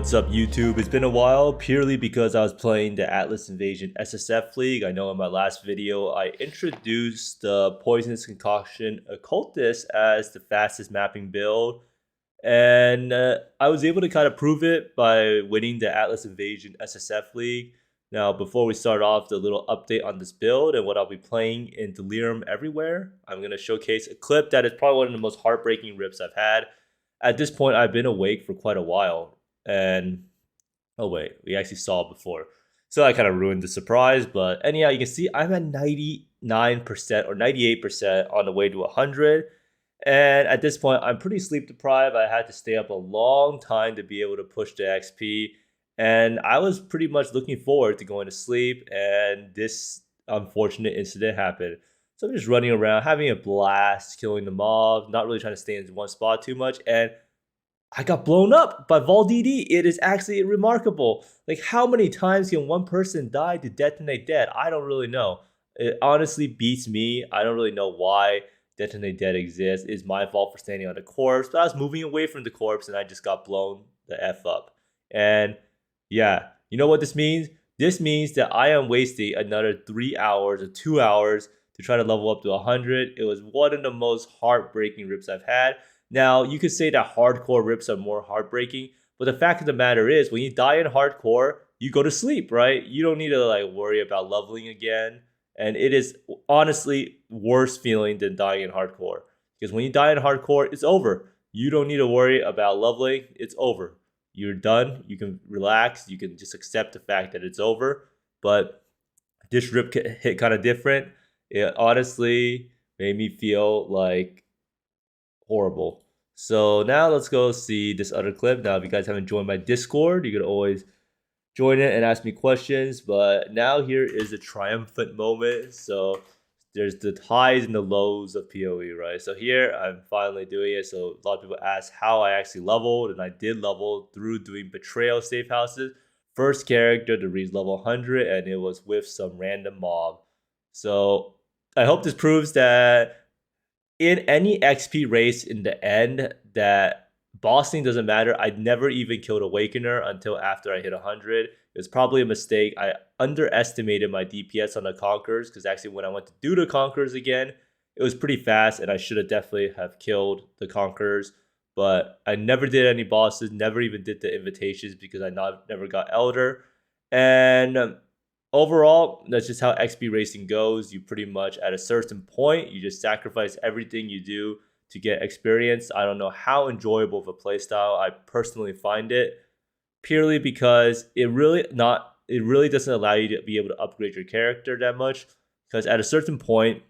What's up YouTube? It's been a while purely because I was playing the Atlas Invasion SSF League. I know in my last video I introduced the Poisonous Concoction Occultist as the fastest mapping build, and I was able to kind of prove it by winning the Atlas Invasion SSF League. Now before we start off, the little update on this build and what I'll be playing in Delirium Everywhere, I'm going to showcase a clip that is probably one of the most heartbreaking rips I've had. At this point I've been awake for quite a while. And oh wait, we actually saw it before, so I kind of ruined the surprise. But anyhow, you can see I'm at 99% or 98% on the way to 100, and at this point I'm pretty sleep deprived. I had to stay up a long time to be able to push the XP, and I was pretty much looking forward to going to sleep, and this unfortunate incident happened. So I'm just running around having a blast, killing the mob, not really trying to stay in one spot too much, and I got blown up by VolDD. It is actually remarkable. Like, how many times can one person die to detonate dead? I don't really know. It honestly beats me. I don't really know why detonate dead exists. It's my fault for standing on the corpse, but I was moving away from the corpse and I just got blown the F up. And yeah, you know what this means? This means that I am wasting another 3 hours or 2 hours to try to level up to 100. It was one of the most heartbreaking rips I've had. Now, you could say that hardcore rips are more heartbreaking, but the fact of the matter is, when you die in hardcore, you go to sleep, right? You don't need to like worry about leveling again. And it is honestly worse feeling than dying in hardcore. Because when you die in hardcore, it's over. You don't need to worry about leveling. It's over. You're done. You can relax. You can just accept the fact that it's over. But this rip hit kind of different. It honestly made me feel like horrible. So now let's go see this other clip. Now, if you guys haven't joined my Discord, you can always join it and ask me questions. But now here is a triumphant moment. So there's the highs and the lows of PoE, right? So here I'm finally doing it. So a lot of people ask how I actually leveled, and I did level through doing betrayal safe houses. First character to reach level 100, and it was with some random mob. So I hope this proves that in any XP race in the end, that bossing doesn't matter. I never even killed Awakener until after I hit 100. It was probably a mistake. I underestimated my DPS on the Conquerors, because actually when I went to do the Conquerors again, it was pretty fast, and I should have definitely have killed the Conquerors. But I never did any bosses, never even did the invitations because I never got Elder. And overall, that's just how XP racing goes. You pretty much, at a certain point, you just sacrifice everything you do to get experience. I don't know how enjoyable of a playstyle I personally find it, purely because it really doesn't allow you to be able to upgrade your character that much. Because at a certain point,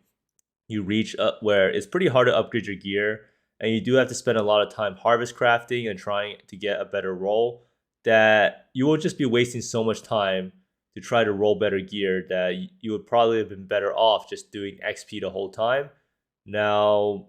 you reach where it's pretty hard to upgrade your gear, and you do have to spend a lot of time harvest crafting and trying to get a better roll, that you will just be wasting so much time to try to roll better gear that you would probably have been better off just doing XP the whole time. Now,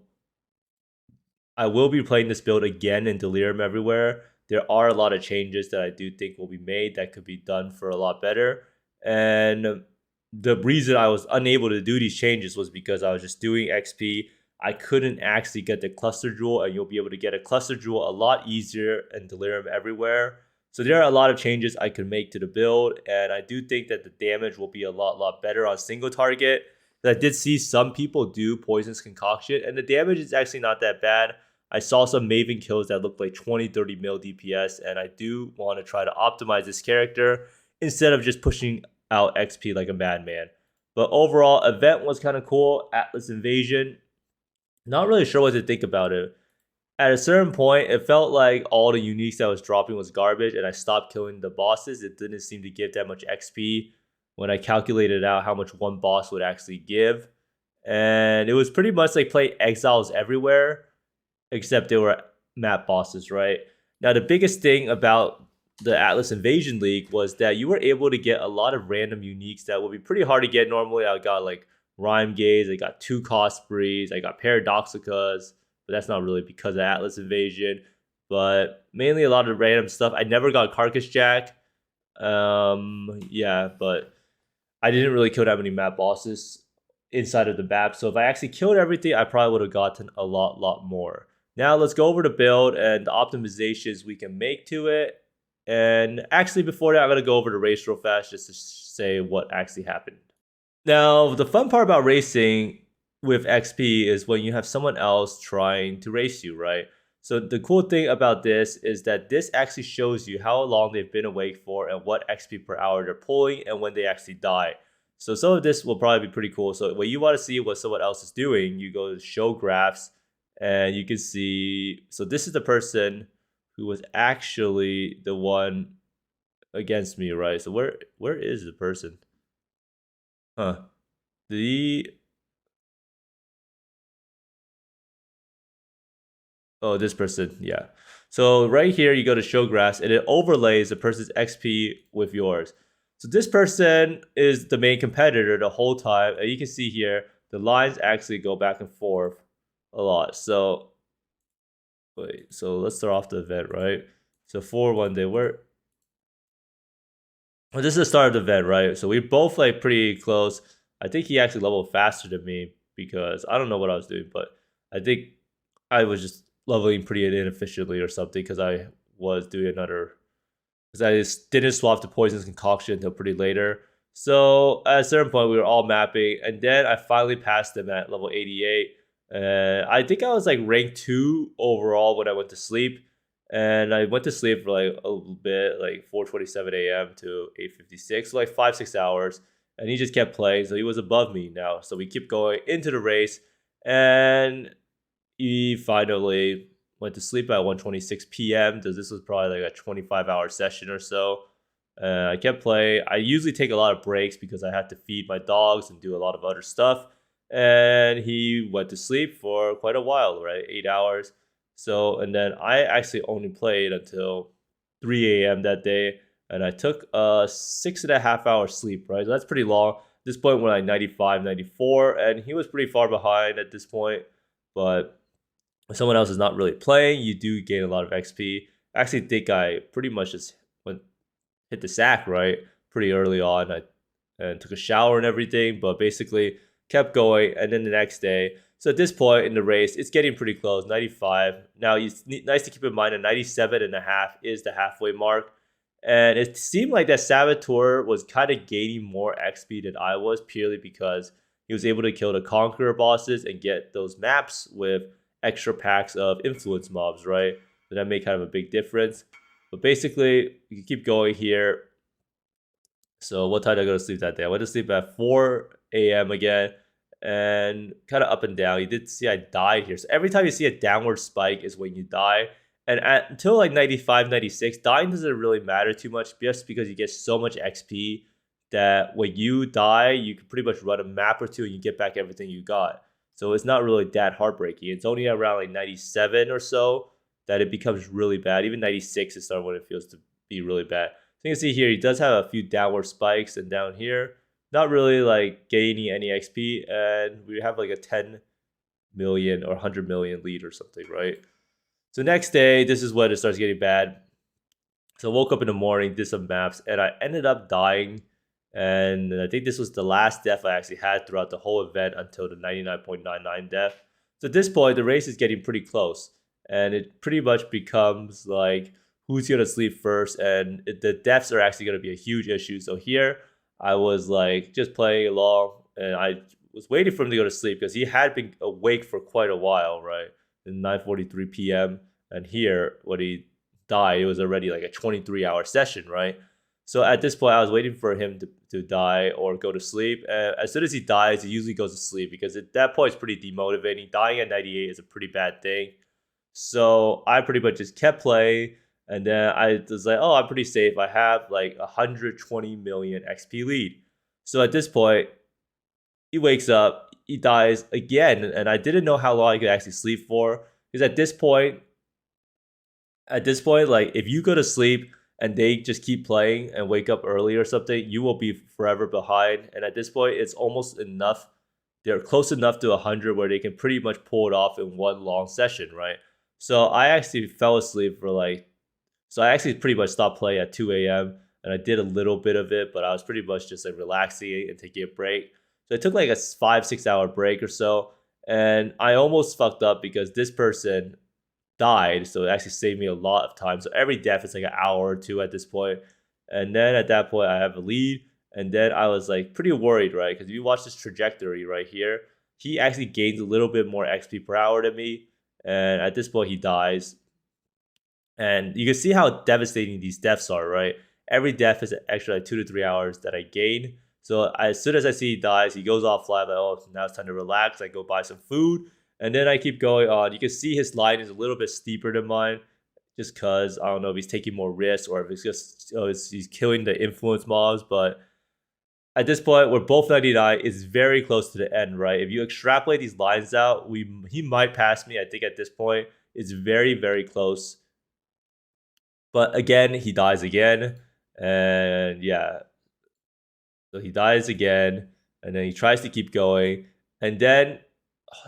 I will be playing this build again in Delirium Everywhere. There are a lot of changes that I do think will be made that could be done for a lot better. And the reason I was unable to do these changes was because I was just doing XP. I couldn't actually get the cluster jewel, and you'll be able to get a cluster jewel a lot easier in Delirium Everywhere. So there are a lot of changes I could make to the build, and I do think that the damage will be a lot better on single target. I did see some people do Poisonous Concoction, and the damage is actually not that bad. I saw some Maven kills that look like 20-30 mil DPS, and I do want to try to optimize this character instead of just pushing out XP like a madman. But overall, event was kind of cool. Atlas Invasion, not really sure what to think about it. At a certain point, it felt like all the uniques that was dropping was garbage, and I stopped killing the bosses. It didn't seem to give that much XP when I calculated out how much one boss would actually give. And it was pretty much like play Exiles Everywhere, except they were map bosses, right? Now, the biggest thing about the Atlas Invasion League was that you were able to get a lot of random uniques that would be pretty hard to get normally. I got like Rhyme Gaze, I got 2 Cospreys, I got Paradoxicas, but that's not really because of Atlas Invasion, but mainly a lot of random stuff. I never got Carcass Jack. Yeah, but I didn't really kill that many map bosses inside of the map. So if I actually killed everything, I probably would have gotten a lot more. Now let's go over the build and the optimizations we can make to it. And actually, before that, I'm gonna go over the race real fast just to say what actually happened. Now, the fun part about racing with XP is when you have someone else trying to race you, right? So the cool thing about this is that this actually shows you how long they've been awake for and what XP per hour they're pulling and when they actually die. So some of this will probably be pretty cool. So when you want to see what someone else is doing, you go to show graphs and you can see. So this is the person who was actually the one against me, right? So where is the person? Huh. The Oh, this person, yeah. So right here, you go to show graphs, and it overlays the person's XP with yours. So this person is the main competitor the whole time, and you can see here the lines actually go back and forth a lot. So wait, so let's start off the event, right? So for one day, well, this is the start of the event, right? So we both like pretty close. I think he actually leveled faster than me because I don't know what I was doing, but I think I was just leveling pretty inefficiently or something because I was doing another because I just didn't swap the poisonous concoction until pretty later. So at a certain point, we were all mapping, and then I finally passed them at level 88. I think I was like rank 2 overall when I went to sleep. And I went to sleep for like a little bit, like 4:27 a.m. to 8:56, so like 5-6 hours. And he just kept playing, so he was above me now. So we keep going into the race, and he finally went to sleep at 1:26 p.m. because this was probably like a 25-hour session or so. I kept playing. I usually take a lot of breaks because I had to feed my dogs and do a lot of other stuff. And he went to sleep for quite a while, right? 8 hours. So, and then I actually only played until 3 a.m. that day. And I took a 6.5 hour sleep, right? So that's pretty long. At this point, we're like 95, 94. And he was pretty far behind at this point. But when someone else is not really playing, you do gain a lot of XP. I actually think I pretty much just went hit the sack right pretty early on. I and took a shower and everything, but basically kept going. And then the next day, so at this point in the race, it's getting pretty close, 95. Now, it's nice to keep in mind that 97.5 is the halfway mark. And it seemed like that Saboteur was kind of gaining more XP than I was, purely because he was able to kill the Conqueror bosses and get those maps with extra packs of influence mobs, right? So that made kind of a big difference. But basically, you can keep going here. So what time did I go to sleep that day? I went to sleep at 4 a.m. again, and kind of up and down. You did see I died here. So every time you see a downward spike is when you die. And until like 95, 96, dying doesn't really matter too much just because you get so much XP that when you die, you can pretty much run a map or two and you get back everything you got. So it's not really that heartbreaking. It's only around like 97 or so that it becomes really bad. Even 96 is starting when it feels to be really bad. So you can see here, he does have a few downward spikes, and down here, not really like gaining any XP, and we have like a 10 million or 100 million lead or something, right? So next day, this is when it starts getting bad. So I woke up in the morning, did some maps, and I ended up dying. And I think this was the last death I actually had throughout the whole event until the 99.99 death. So at this point, the race is getting pretty close. And it pretty much becomes like who's going to sleep first. And the deaths are actually going to be a huge issue. So here, I was like just playing along. And I was waiting for him to go to sleep because he had been awake for quite a while, right? In 9:43 p.m. And here, when he died, it was already like a 23-hour session, right? So at this point, I was waiting for him to die or go to sleep. And as soon as he dies, he usually goes to sleep because at that point, it's pretty demotivating. Dying at 98 is a pretty bad thing. So I pretty much just kept playing. And then I was like, oh, I'm pretty safe. I have like 120 million XP lead. So at this point, he wakes up, he dies again. And I didn't know how long I could actually sleep for. Because at this point, like if you go to sleep and they just keep playing and wake up early or something, you will be forever behind. And at this point, it's almost enough. They're close enough to 100 where they can pretty much pull it off in one long session, right? So I actually fell asleep for like, so I actually pretty much stopped playing at 2 a.m. and I did a little bit of it, but I was pretty much just like relaxing and taking a break. So I took like a 5-6 hour break or so. And I almost fucked up because this person died, so it actually saved me a lot of time. So every death is like an hour or two at this point. And then at that point, I have a lead. And then I was like pretty worried, right? Because if you watch this trajectory right here, he actually gains a little bit more XP per hour than me. And at this point, he dies. And you can see how devastating these deaths are, right? Every death is an extra like 2 to 3 hours that I gain. So as soon as I see he dies, he goes off live. Like, oh, now it's time to relax. I go buy some food. And then I keep going on. You can see his line is a little bit steeper than mine. Just because, I don't know if he's taking more risks or if it's just he's killing the influence mobs. But at this point, we're both 99. It's very close to the end, right? If you extrapolate these lines out, he might pass me. I think at this point, it's very, very close. But again, he dies again. And yeah. So he dies again. And then he tries to keep going. And then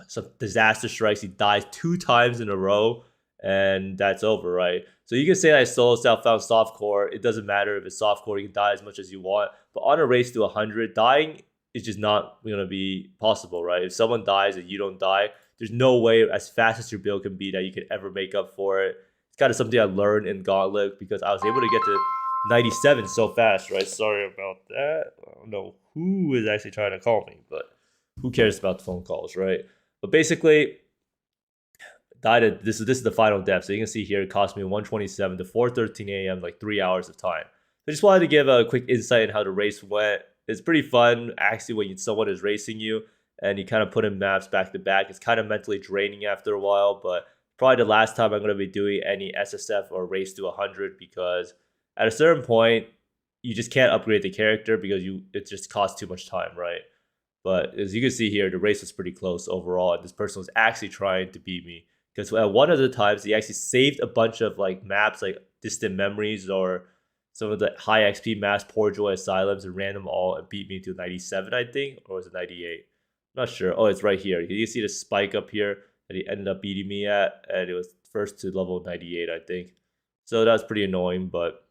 some disaster strikes. He dies 2 times in a row. And that's over, right? So you can say that I solo self found softcore. It doesn't matter if it's softcore. You can die as much as you want. But on a race to 100, dying is just not going to be possible, right? If someone dies and you don't die, there's no way, as fast as your build can be, that you can ever make up for it. It's kind of something I learned in Gauntlet because I was able to get to 97 so fast, right? Sorry about that. I don't know who is actually trying to call me, but who cares about the phone calls, right? But basically, this is the final death. So you can see here it cost me 127 to 4:13 a.m. like 3 hours of time. I just wanted to give a quick insight on how the race went. It's pretty fun actually when someone is racing you and you kind of put in maps back to back. It's kind of mentally draining after a while, but probably the last time I'm going to be doing any SSF or race to 100 because at a certain point you just can't upgrade the character because it just costs too much time, right? But as you can see here, the race was pretty close overall, and this person was actually trying to beat me. Because at one of the times, he actually saved a bunch of like maps, like Distant Memories or some of the high XP maps, Poor Joy Asylums, and ran them all and beat me to 97, I think, or was it 98? I'm not sure. Oh, it's right here. You see the spike up here that he ended up beating me at, and it was first to level 98, I think. So that was pretty annoying, but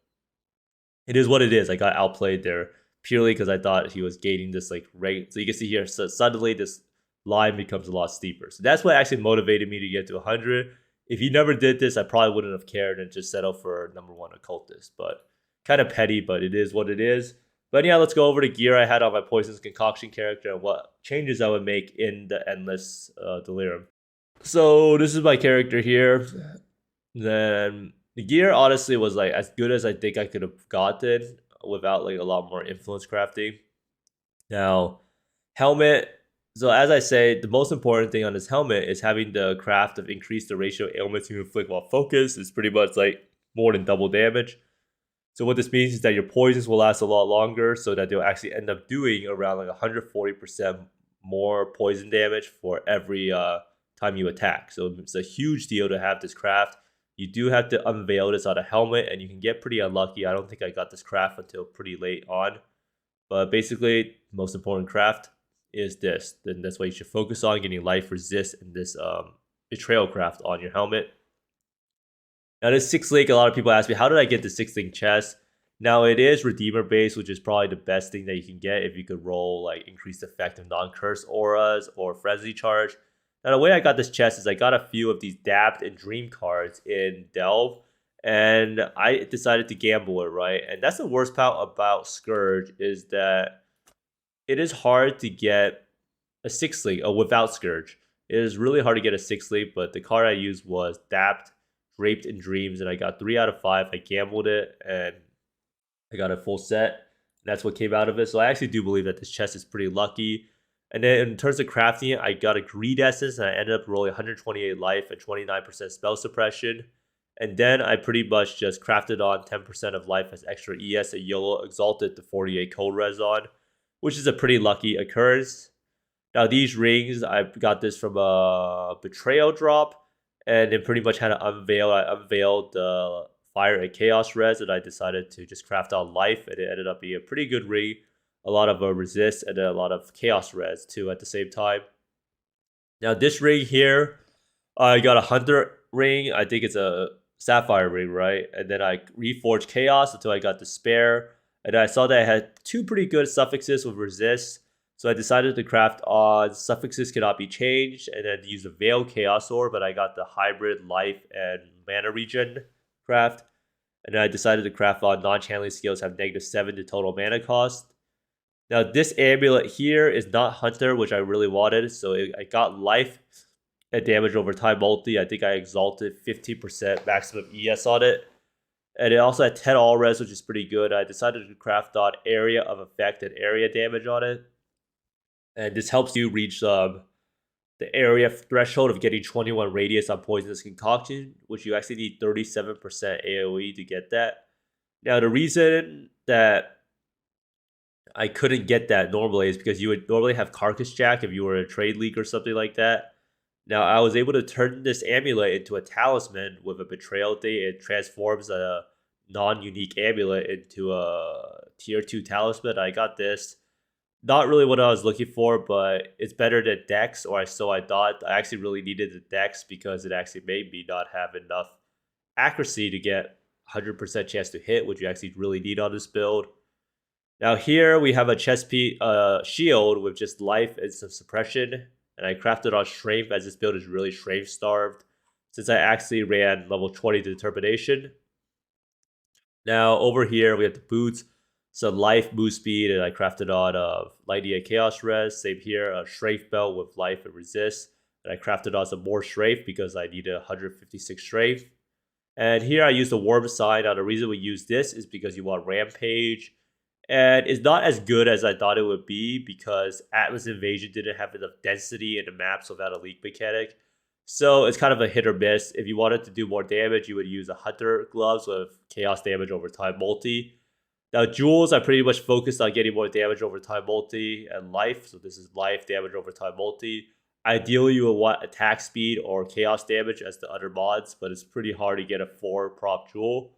it is what it is. I got outplayed there purely because I thought he was gaining this like rate. So you can see here, so suddenly this line becomes a lot steeper. So that's what actually motivated me to get to 100. If he never did this, I probably wouldn't have cared and just settled for #1 Occultist. But kind of petty, but it is what it is. But yeah, let's go over the gear I had on my Poison's Concoction character and what changes I would make in the Endless Delirium. So this is my character here. Then the gear honestly was like as good as I think I could have gotten without like a lot more influence crafting. Now, helmet. So as I say, the most important thing on this helmet is having the craft of increase the ratio of ailments you inflict while focused. It's pretty much like more than double damage. So what this means is that your poisons will last a lot longer, so that they'll actually end up doing around like 140% more poison damage for every time you attack. So it's a huge deal to have this craft. You do have to unveil this on a helmet, and you can get pretty unlucky. I don't think I got this craft until pretty late on. But basically, most important craft is this. Then that's why you should focus on getting life resist and this betrayal craft on your helmet. Now this 6 link, a lot of people ask me, how did I get the 6 link chest? Now it is redeemer based, which is probably the best thing that you can get if you could roll like increased effect of non-curse auras or frenzy charge. Now the way I got this chest is I got a few of these dabbed and dream cards in Delve, and I decided to gamble it, right? And that's the worst part about Scourge is that it is hard to get a 6 link without Scourge. It is really hard to get a 6 link, but the card I used was dabbed, draped in dreams, and I got 3 out of 5. I gambled it, and I got a full set. And that's what came out of it. So I actually do believe that this chest is pretty lucky. And then in terms of crafting it, I got a Greed Essence, and I ended up rolling 128 life and 29% spell suppression. And then I pretty much just crafted on 10% of life as extra ES and YOLO Exalted to 48 cold res on, which is a pretty lucky occurrence. Now these rings, I got this from a Betrayal drop, and then pretty much had to unveil. I unveiled the Fire and Chaos res, and I decided to just craft on life, and it ended up being a pretty good ring. A lot of resist and then a lot of chaos res too at the same time. Now this ring here, I got a hunter ring. I think it's a sapphire ring, right? And then I reforged chaos until I got despair. And I saw that I had 2 pretty good suffixes with resist. So I decided to craft on suffixes cannot be changed, and then use the Veil Chaos Orb, but I got the hybrid life and mana regen craft. And then I decided to craft on non-channeling skills have -7 to total mana cost. Now this amulet here is not Hunter, which I really wanted, so I got life and damage over time multi. I think I exalted 15% maximum ES on it. And it also had 10 all res, which is pretty good. I decided to craft on area of effect and area damage on it. And this helps you reach the area threshold of getting 21 radius on Poisonous Concoction, which you actually need 37% AoE to get that. Now, the reason that I couldn't get that normally is because you would normally have Carcass Jack if you were in a trade league or something like that. Now, I was able to turn this amulet into a talisman with a Betrayal Date. It transforms a non-unique amulet into a tier 2 talisman. I got this. Not really what I was looking for, but it's better than Dex, or so I thought. I actually really needed the Dex because it actually made me not have enough accuracy to get 100% chance to hit, which you actually really need on this build. Now here we have a chest piece, shield with just life and some suppression, and I crafted on strength as this build is really strength starved since I actually ran level 20 determination. Now over here we have the boots, some life, move speed, and I crafted on lightning and chaos res. Same here, a strength belt with life and resist, and I crafted on some more strength because I needed 156 strength. And here I used the warm side. Now the reason we use this is because you want rampage. And it's not as good as I thought it would be because Atlas Invasion didn't have enough density in the maps without a leak mechanic. So it's kind of a hit or miss. If you wanted to do more damage, you would use a Hunter gloves with chaos damage over time multi. Now jewels, I pretty much focused on getting more damage over time multi and life. So this is life, damage over time multi. Ideally, you would want attack speed or chaos damage as the other mods, but it's pretty hard to get a 4 prop jewel.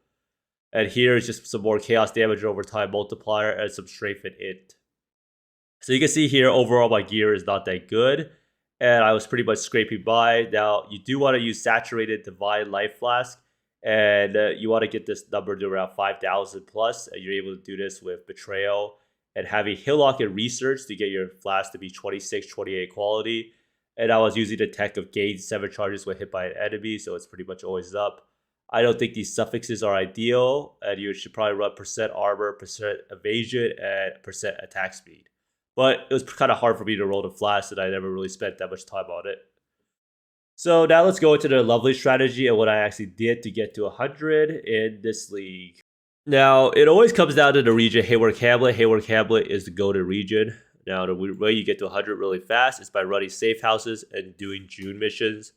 And here is just some more chaos damage over time multiplier and some strength and int. So you can see here, overall my gear is not that good. And I was pretty much scraping by. Now, you do want to use Saturated Divine Life Flask. And you want to get this number to around 5,000 plus. And you're able to do this with Betrayal and having Hillock and Research to get your flask to be 26, 28 quality. And I was using the tech of gain 7 charges when hit by an enemy, so it's pretty much always up. I don't think these suffixes are ideal, and you should probably run percent armor, percent evasion, and percent attack speed. But it was kind of hard for me to roll the flask, and I never really spent that much time on it. So now let's go into the lovely strategy and what I actually did to get to 100 in this league. Now, it always comes down to the region Hayward Hamlet. Hayward Hamlet is the go-to region. Now, the way you get to 100 really fast is by running safe houses and doing June missions.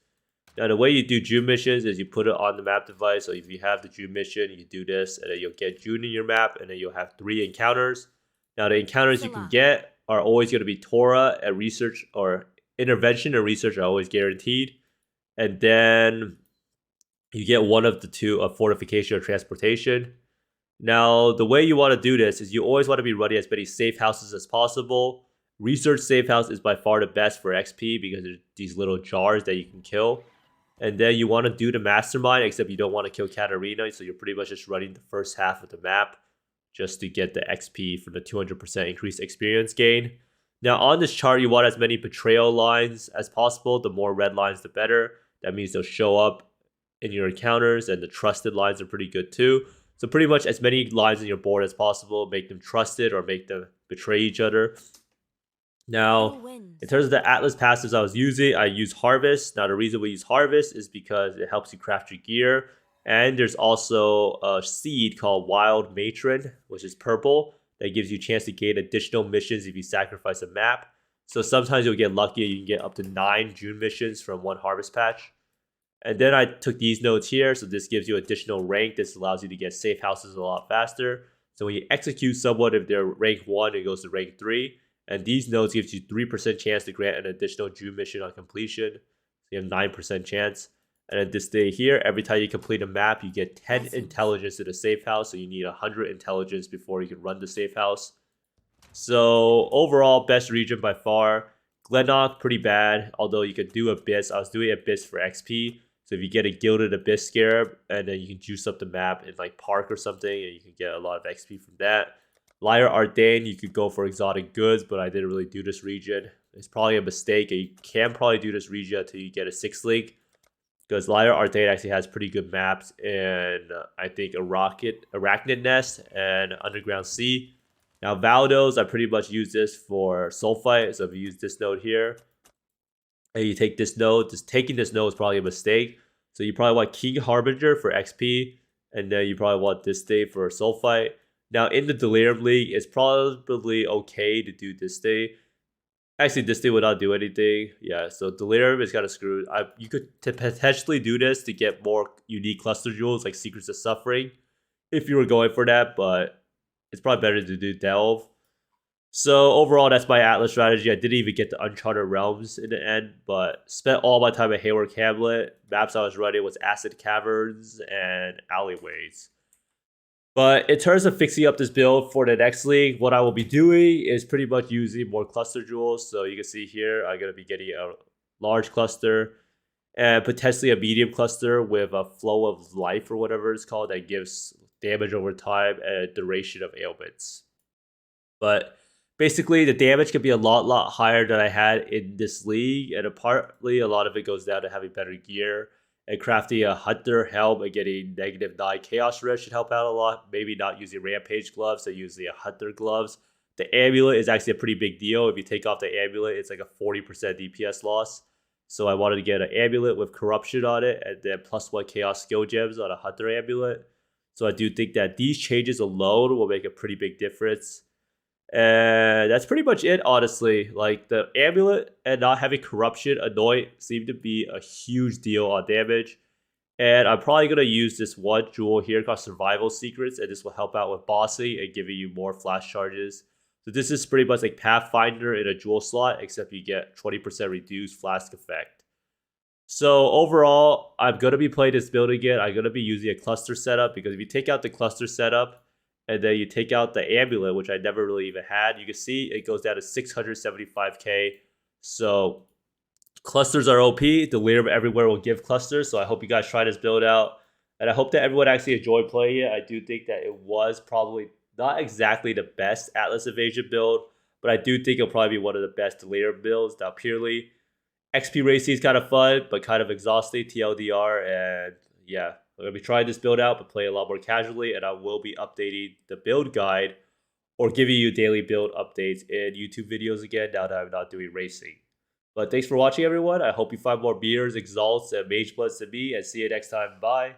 Now, the way you do June missions is you put it on the map device. So if you have the June mission, you do this, and then you'll get June in your map, and then you'll have 3 encounters. Now, the encounters you can get are always going to be Torah and research, or intervention and research are always guaranteed. And then you get one of the two of fortification or transportation. Now, the way you want to do this is you always want to be running as many safe houses as possible. Research safe house is by far the best for XP because there's these little jars that you can kill. And then you want to do the mastermind, except you don't want to kill Katarina, so you're pretty much just running the first half of the map just to get the XP for the 200% increased experience gain. Now, on this chart, you want as many betrayal lines as possible. The more red lines, the better. That means they'll show up in your encounters, and the trusted lines are pretty good too. So pretty much as many lines in your board as possible, make them trusted or make them betray each other. Now, in terms of the Atlas passives I was using, I use Harvest. Now, the reason we use Harvest is because it helps you craft your gear. And there's also a seed called Wild Matron, which is purple, that gives you a chance to gain additional missions if you sacrifice a map. So sometimes you'll get lucky, you can get up to 9 June missions from one Harvest patch. And then I took these nodes here, so this gives you additional rank. This allows you to get safe houses a lot faster. So when you execute someone, if they're rank 1, it goes to rank 3. And these nodes gives you 3% chance to grant an additional June mission on completion. So you have 9% chance. And then this day here, every time you complete a map, you get 10 intelligence to the safe house. So you need 100 intelligence before you can run the safe house. So overall, best region by far. Glennock, pretty bad, although you could do Abyss. I was doing Abyss for XP. So if you get a Gilded Abyss Scarab, and then you can juice up the map in like Park or something, and you can get a lot of XP from that. Lyra Ardain, you could go for exotic goods, but I didn't really do this region. It's probably a mistake. You can probably do this region until you get a 6 link. Because Lyra Ardain actually has pretty good maps in, I think, Arachnid Nest and Underground Sea. Now, Valdos, I pretty much use this for Sulfite. So if you use this node here, and you take this node, just taking this node is probably a mistake. So you probably want King Harbinger for XP, and then you probably want this day for Sulfite. Now, in the Delirium League, it's probably okay to do this day. Actually, this day would not do anything. Yeah, so Delirium is kind of screwed. You could potentially do this to get more unique cluster jewels like Secrets of Suffering if you were going for that, but it's probably better to do Delve. So overall, that's my Atlas strategy. I didn't even get to Uncharted Realms in the end, but spent all my time at Hayward Hamlet. Maps I was running was Acid Caverns and Alleyways. But in terms of fixing up this build for the next league, what I will be doing is pretty much using more cluster jewels. So you can see here, I'm going to be getting a large cluster and potentially a medium cluster with a flow of life or whatever it's called that gives damage over time and duration of ailments. But basically, the damage can be a lot higher than I had in this league, and partly a lot of it goes down to having better gear. And crafting a Hunter helm and getting -9 Chaos Rift should help out a lot. Maybe not using Rampage gloves, so using a Hunter gloves. The amulet is actually a pretty big deal. If you take off the amulet, it's like a 40% DPS loss. So I wanted to get an amulet with corruption on it, and then +1 Chaos skill gems on a Hunter amulet. So I do think that these changes alone will make a pretty big difference. And that's pretty much it, honestly. Like, the amulet and not having corruption annoy seem to be a huge deal on damage. And I'm probably going to use this one jewel here called Survival Secrets, and this will help out with bossing and giving you more flash charges. So this is pretty much like Pathfinder in a jewel slot, except you get 20% reduced flask effect. So overall, I'm going to be playing this build again. I'm going to be using a cluster setup, because if you take out the cluster setup, and then you take out the amulet, which I never really even had, you can see it goes down to 675k. So clusters are OP. Delirium everywhere will give clusters. So I hope you guys try this build out. And I hope that everyone actually enjoyed playing it. I do think that it was probably not exactly the best Atlas Invasion build, but I do think it'll probably be one of the best Delirium builds. Now, purely XP racing is kind of fun, but kind of exhausting, TLDR. And yeah, I'm going to be trying this build out, but play a lot more casually, and I will be updating the build guide or giving you daily build updates in YouTube videos again now that I'm not doing racing. But thanks for watching, everyone. I hope you find more Beers, Exalts, and Mage Bloods than me, and see you next time. Bye.